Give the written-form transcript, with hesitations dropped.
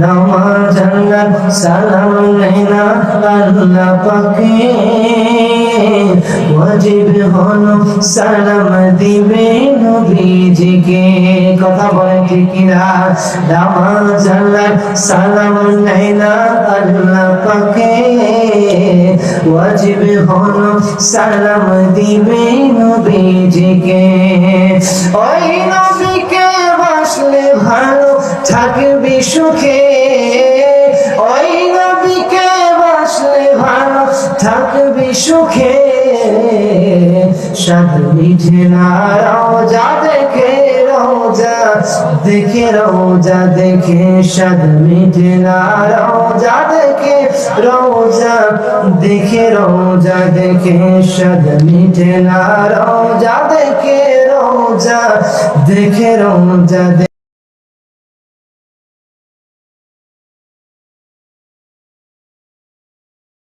নামাজ আল্লাহ সালাম নেনা আল্লাহ পাকে ওয়াজিব হলো সালাম দিবে নবীজিকে কথা বলে ঠিক না নামাজ আল্লাহ সালাম নেনা আল্লাহ পাকে ওয়াজিব হলো সালাম দিবে নবীজিকে ওই নবীকে বাসলে ভালো থাকবি সুখে ওই নবীকে বাসলে ভালো থাকবি সুখে সাদ মিঠে না রোজা দেখে রোজা দেখে সাদ মিঠে না রোজা দেখে রোজা দেখে সাদ মিঠে না রোজা দেখে রোজা দেখে